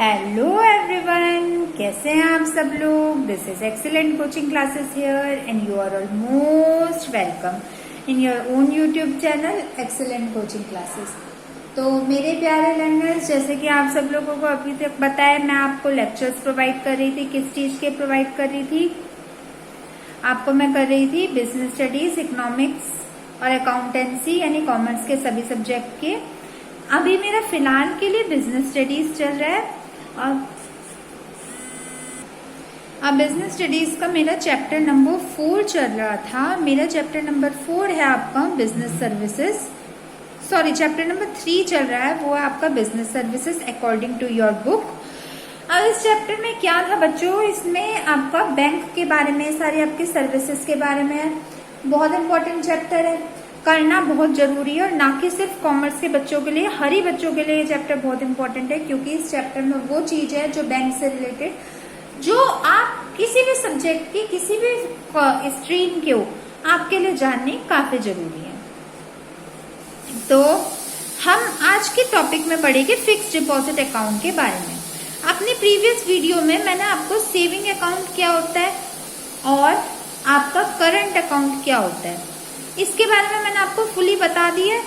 Hello everyone, कैसे हैं आप सब लोग। This is excellent coaching classes here and you are all most welcome in your own YouTube channel excellent coaching classes. तो मेरे प्यारे लर्नर्स, जैसे कि आप सब लोगों को अभी तक बताया, मैं आपको लेक्चर्स प्रोवाइड कर रही थी। किस चीज के प्रोवाइड कर रही थी? आपको मैं कर रही थी बिजनेस स्टडीज, इकोनॉमिक्स और अकाउंटेंसी यानी कॉमर्स के सभी सब्जेक्ट के। अभी मेरा फिलहाल के लिए बिजनेस स्टडीज चल रहा है। अब बिजनेस स्टडीज का मेरा चैप्टर नंबर 4 चल रहा था। मेरा चैप्टर नंबर 4 है आपका business services, sorry chapter number 3 चल रहा है, वो है आपका business services according to your book. अब इस चैप्टर में क्या था बच्चों, इसमें आपका बैंक के बारे में, सारी आपकी सर्विसेज के बारे में, बहुत इंपॉर्टेंट चैप्टर है, करना बहुत जरूरी है। और ना कि सिर्फ कॉमर्स के बच्चों के लिए, हर ही बच्चों के लिए ये चैप्टर बहुत इंपॉर्टेंट है, क्योंकि इस चैप्टर में वो चीज है जो बैंक से रिलेटेड, जो आप किसी भी सब्जेक्ट की, किसी भी स्ट्रीम के हो, आपके लिए जाननी काफी जरूरी है। तो हम आज के टॉपिक में पढ़ेंगे फिक्स्ड डिपॉजिट अकाउंट के बारे में। अपने प्रीवियस वीडियो में मैंने आपको सेविंग अकाउंट क्या होता है और आपका करंट अकाउंट क्या होता है, इसके बारे में मैंने आपको फुली बता दिया है।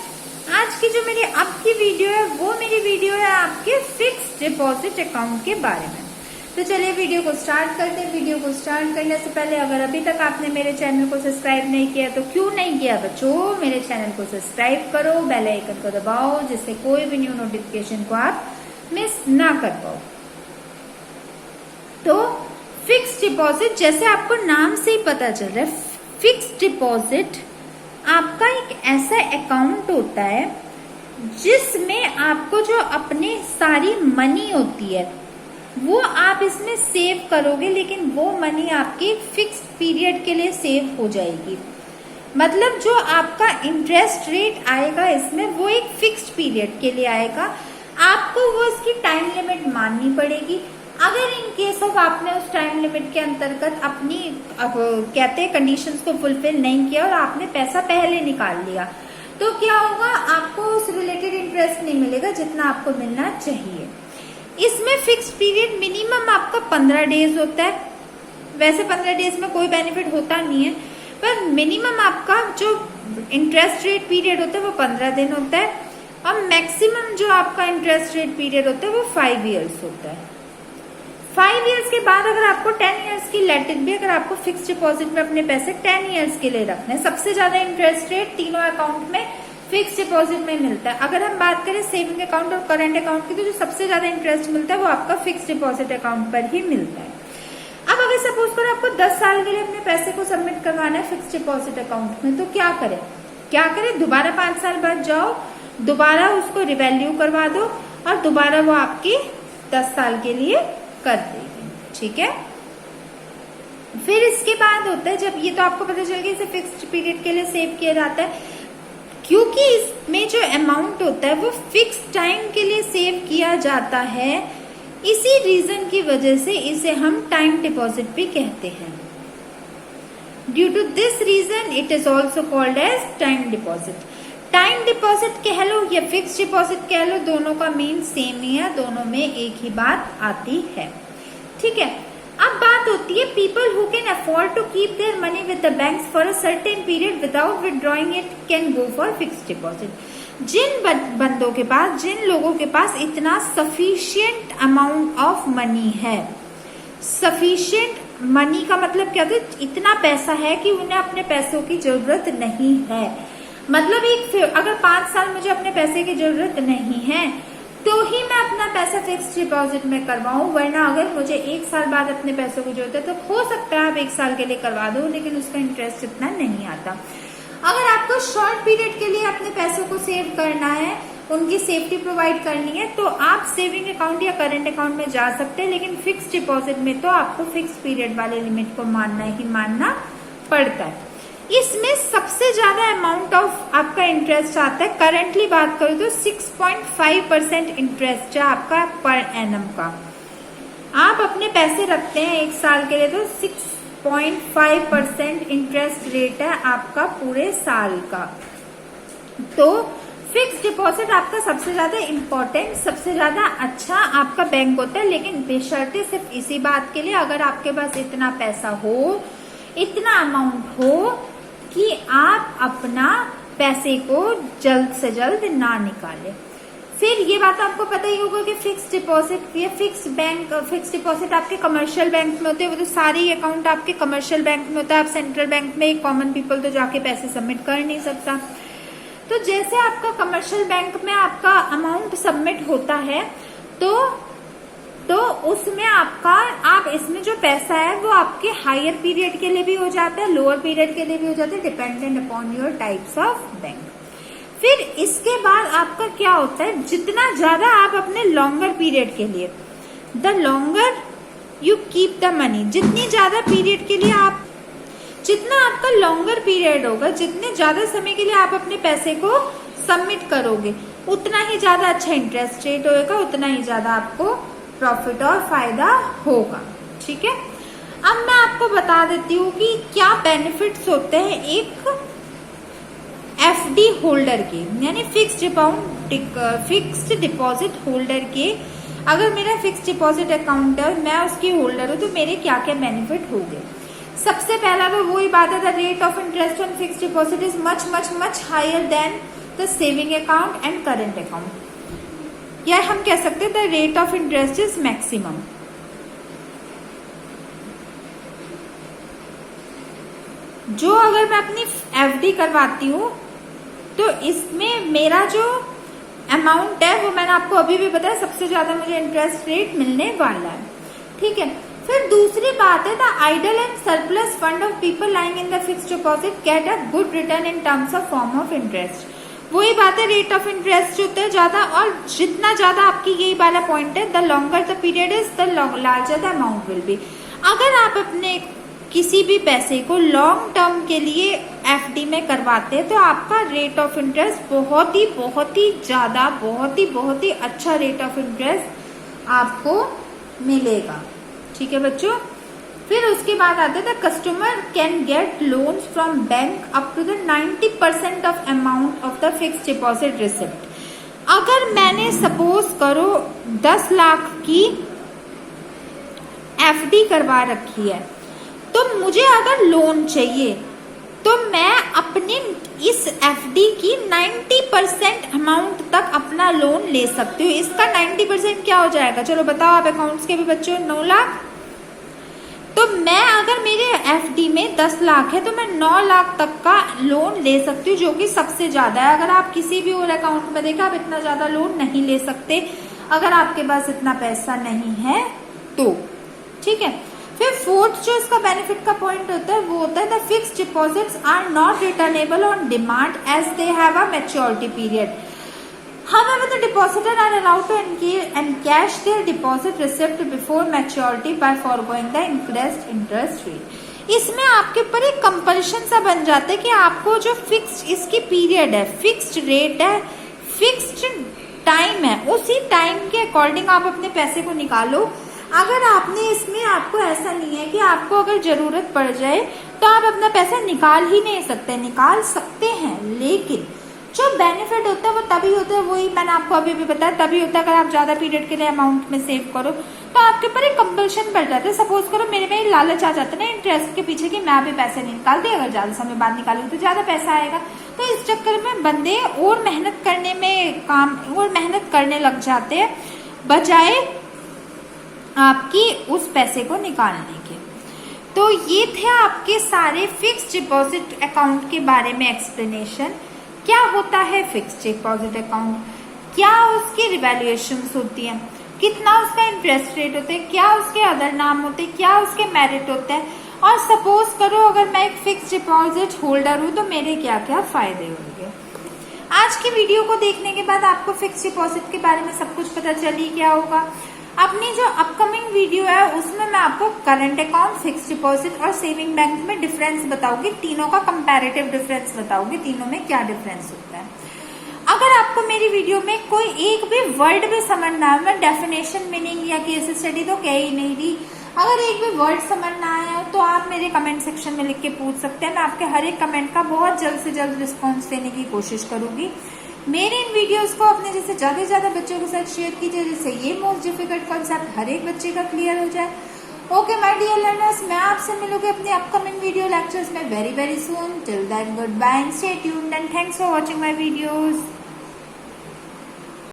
आज की जो मेरी अब की वीडियो है, वो मेरी वीडियो है आपके फिक्स्ड डिपॉजिट अकाउंट के बारे में। तो चलिए वीडियो को स्टार्ट करते हैं। वीडियो को स्टार्ट करने से पहले अगर अभी तक आपने मेरे चैनल को सब्सक्राइब नहीं किया तो क्यों नहीं किया बच्चों, मेरे चैनल को सब्सक्राइब करो, बेल आइकन को दबाओ, जिससे कोई भी न्यू नोटिफिकेशन को आप मिस ना कर पाओ। तो फिक्स्ड डिपॉजिट, जैसे आपको नाम से ही पता चल रहा है, फिक्स्ड डिपॉजिट आपका एक ऐसा अकाउंट होता है जिसमें आपको जो अपनी सारी मनी होती है वो आप इसमें सेव करोगे, लेकिन वो मनी आपकी फिक्स्ड पीरियड के लिए सेव हो जाएगी। मतलब जो आपका इंटरेस्ट रेट आएगा इसमें, वो एक फिक्स्ड पीरियड के लिए आएगा। आपको वो इसकी टाइम लिमिट माननी पड़ेगी। अगर इन केस ऑफ आपने उस टाइम लिमिट के अंतर्गत अपनी कहते हैं कंडीशंस को फुलफिल नहीं किया और आपने पैसा पहले निकाल लिया, तो क्या होगा, आपको उस रिलेटेड इंटरेस्ट नहीं मिलेगा जितना आपको मिलना चाहिए। इसमें फिक्स्ड पीरियड मिनिमम आपका 15 डेज होता है। वैसे 15 डेज में कोई बेनिफिट होता नहीं है, पर मिनिमम आपका जो इंटरेस्ट रेट पीरियड होता है वो 15 दिन होता है, और मैक्सिमम जो आपका इंटरेस्ट रेट पीरियड होता है वो 5 ईयर्स होता है। 5 ईयर्स के बाद अगर आपको 10 ईयर्स की लेट भी, अगर आपको फिक्स्ड डिपॉजिट में अपने पैसे 10 ईयर्स के लिए रखने, सबसे ज्यादा इंटरेस्ट रेट तीनों अकाउंट में फिक्स्ड डिपॉजिट में मिलता है। अगर हम बात करें सेविंग अकाउंट और करंट अकाउंट की, तो जो सबसे ज्यादा इंटरेस्ट मिलता है वो आपका फिक्स्ड डिपॉजिट अकाउंट पर ही मिलता है। अब अगर सपोज करो आपको 10 साल के लिए अपने पैसे को सबमिट करवाना है फिक्स्ड डिपॉजिट अकाउंट में, तो क्या करें, दोबारा 5 साल बाद जाओ, दोबारा उसको रिवैल्यू करवा दो और दोबारा वो आपकी 10 साल के लिए कर देगी। ठीक है। फिर इसके बाद होता है, जब ये तो आपको पता चल गया इसे फिक्स्ड पीरियड के लिए सेव किया जाता है, क्योंकि इसमें जो अमाउंट होता है वो फिक्स टाइम के लिए सेव किया जाता है। इसी रीजन की वजह से इसे हम टाइम डिपॉजिट भी कहते हैं। Due to this reason it is also called as time deposit. Time deposit कह लो या फिक्स डिपॉजिट कह लो, दोनों का मीन सेम ही है, दोनों में एक ही बात आती है। ठीक है। अब बात होती है people who can afford to keep their money with the banks for a certain period without withdrawing it can go for fixed deposit. जिन बंदों के पास, जिन लोगों के पास इतना सफिशिएंट अमाउंट ऑफ मनी है, सफिशिएंट मनी का मतलब क्या होता है, इतना पैसा है कि उन्हें अपने पैसों की जरूरत नहीं है। मतलब अगर 5 साल मुझे अपने पैसे की जरूरत नहीं है तो ही मैं अपना पैसा फिक्स्ड डिपॉजिट में करवाऊं, वरना अगर मुझे 1 साल बाद अपने पैसों की जरूरत है तो हो सकता है आप 1 साल के लिए करवा दो, लेकिन उसका इंटरेस्ट इतना नहीं आता। अगर आपको शॉर्ट पीरियड के लिए अपने पैसों को सेव करना है, उनकी सेफ्टी प्रोवाइड करनी है, तो आप सेविंग अकाउंट या करंट अकाउंट में जा सकते हैं, लेकिन फिक्स्ड डिपॉजिट में तो आपको फिक्स्ड पीरियड वाले लिमिट को मानना पड़ता है। इसमें सबसे ज्यादा अमाउंट ऑफ आपका इंटरेस्ट आता है, करंटली बात करूं तो 6.5% इंटरेस्ट है आपका पर एनम का। आप अपने पैसे रखते हैं 1 साल के लिए तो 6.5% इंटरेस्ट रेट है आपका पूरे साल का। तो फिक्स डिपॉजिट आपका सबसे ज्यादा इम्पोर्टेंट, सबसे ज्यादा अच्छा आपका बैंक होता है, लेकिन बेशर्ते सिर्फ इसी बात के लिए अगर आपके पास इतना पैसा हो, इतना अमाउंट हो कि आप अपना पैसे को जल्द से जल्द ना निकालें। फिर ये बात आपको पता ही होगा कि फिक्स डिपॉजिट या फिक्स डिपॉजिट आपके कमर्शियल बैंक में होते हैं। वो तो सारे अकाउंट आपके कमर्शियल बैंक में होता है। आप सेंट्रल बैंक में कॉमन पीपल तो जाके पैसे सबमिट कर नहीं सकता। तो जैसे आपका कमर्शियल बैंक में आपका अमाउंट सबमिट होता है तो उसमें आप इसमें जो पैसा है वो आपके हायर पीरियड के लिए भी हो जाता है, लोअर पीरियड के लिए भी हो जाता है, dependent upon your types of bank. फिर इसके बाद आपका क्या होता है, जितना ज्यादा आप अपने लॉन्गर पीरियड के लिए, the longer you keep the money, जितनी ज्यादा पीरियड के लिए आप, जितना आपका लॉन्गर पीरियड होगा, जितने ज्यादा समय के लिए आप अपने पैसे को सबमिट करोगे, उतना ही ज्यादा अच्छा इंटरेस्ट रेट होगा, उतना ही ज्यादा आपको प्रॉफिट और फायदा होगा। ठीक है, अब मैं आपको बता देती हूँ कि क्या बेनिफिट्स होते हैं एक एफडी होल्डर के, यानी फिक्स्ड डिपॉजिट होल्डर के। अगर मेरा फिक्स्ड डिपॉजिट अकाउंट है, मैं उसकी होल्डर हूँ, तो मेरे क्या क्या बेनिफिट होंगे। सबसे पहला तो वही बात है, the rate of interest on fixed deposit is much much much higher than the saving account and current account, या हम कह सकते हैं the rate of interest is maximum. जो अगर मैं अपनी एफडी करवाती हूँ तो इसमें मेरा जो अमाउंट है वो मैंने आपको अभी भी बताया, सबसे ज्यादा मुझे इंटरेस्ट रेट मिलने वाला है। ठीक है, फिर दूसरी बात है, the idle and surplus fund of people lying in the fixed deposit get a good return in terms of form of interest. वही बात है, रेट ऑफ इंटरेस्ट जो होता है ज्यादा, और जितना ज्यादा आपकी यही वाला पॉइंट है, the longer the period is the larger the amount will be. अगर आप अपने किसी भी पैसे को लॉन्ग टर्म के लिए एफडी में करवाते हैं तो आपका रेट ऑफ इंटरेस्ट बहुत ही ज्यादा, बहुत ही अच्छा रेट ऑफ इंटरेस्ट आपको मिलेगा। ठीक है बच्चों, फिर उसके बाद आते हैं, the customer can get loans from bank up to the 90% of amount of the fixed deposit receipt. अगर मैंने सपोज करो 10 लाख की एफडी करवा रखी है, तो मुझे अगर लोन चाहिए तो मैं अपनी इस एफडी की 90% अमाउंट तक अपना लोन ले सकती हूँ। इसका 90% क्या हो जाएगा, चलो बताओ आप अकाउंट्स के भी बच्चों, 9 लाख। तो मैं अगर मेरे एफडी में 10 लाख है तो मैं 9 लाख तक का लोन ले सकती हूँ, जो कि सबसे ज्यादा है। अगर आप किसी भी और अकाउंट में देखा, आप इतना ज्यादा लोन नहीं ले सकते अगर आपके पास इतना पैसा नहीं है तो। ठीक है, फिर फोर्थ जो इसका बेनिफिट का पॉइंट होता है वो होता है, the fixed deposits are not returnable on demand as they have a maturity period. However, the depositor are allowed to encash their deposit receipt before maturity by foregoing the increased interest rate. इसमें आपके ऊपर एक compulsion सा बन जाता है कि आपको जो फिक्स्ड इसकी पीरियड है, फिक्स्ड रेट है, फिक्स्ड टाइम है, उसी टाइम के अकॉर्डिंग आप अपने पैसे को निकालो। अगर आपने इसमें, आपको ऐसा नहीं है कि आपको अगर जरूरत पड़ जाए तो आप अपना पैसा निकाल ही नहीं सकते, निकाल सकते हैं, लेकिन जो बेनिफिट होता है वो तभी होता है, वही मैंने आपको अभी भी बताया, तभी होता है अगर आप ज्यादा पीरियड के लिए अमाउंट में सेव करो तो आपके ऊपर एक कंपल्शन बढ़ जाता है। सपोज करो मेरे में लालच आ जाता है ना इंटरेस्ट के पीछे कि मैं अभी पैसे नहीं निकालती, अगर ज्यादा समय बाद निकालूंगी तो ज्यादा पैसा आएगा, तो इस चक्कर में बंदे और मेहनत करने लग जाते हैं बजाय आपकी उस पैसे को निकालने के। तो ये थे आपके सारे फिक्स्ड डिपॉजिट अकाउंट के बारे में एक्सप्लेनेशन। क्या होता है फिक्स्ड डिपॉजिट अकाउंट, क्या उसकी रिवैल्यूएशंस होती हैं, कितना उसका इंटरेस्ट रेट होता है, क्या उसके अदर नाम होते हैं, क्या उसके मेरिट होते हैं, और सपोज करो अगर मैं एक फिक्स्ड डिपॉजिट होल्डर हूं तो मेरे क्या क्या फायदे होंगे। आज की वीडियो को देखने के बाद आपको फिक्स्ड डिपॉजिट के बारे में सब कुछ पता चल ही गया होगा। अपनी जो अपकमिंग वीडियो है उसमें मैं आपको करंट अकाउंट, फिक्स्ड डिपॉजिट और सेविंग बैंक में डिफरेंस बताऊंगी, तीनों का कंपैरेटिव डिफरेंस बताऊंगी, तीनों में क्या डिफरेंस होता है। अगर आपको मेरी वीडियो में कोई एक भी वर्ड भी समझ ना आए, मैं डेफिनेशन, मीनिंग या केस स्टडी तो कह ही नहीं रही, अगर एक भी वर्ड समझ ना आया तो आप मेरे कमेंट सेक्शन में लिख के पूछ सकते हैं। मैं आपके हर एक कमेंट का बहुत जल्द से जल्द रिस्पॉन्स देने की कोशिश करूंगी। मेरे इन वीडियोस को अपने जैसे ज्यादा से ज्यादा बच्चों के साथ शेयर कीजिए, जिससे ये मोस्ट डिफिकल्ट कॉन्सेप्ट हर एक बच्चे का क्लियर हो जाए। ओके माय डियर लर्नर्स, मैं आपसे मिलूंगी अपने अपकमिंग वीडियो लेक्चर्स में very very soon. Till then good bye, stay tuned and thanks for watching my videos.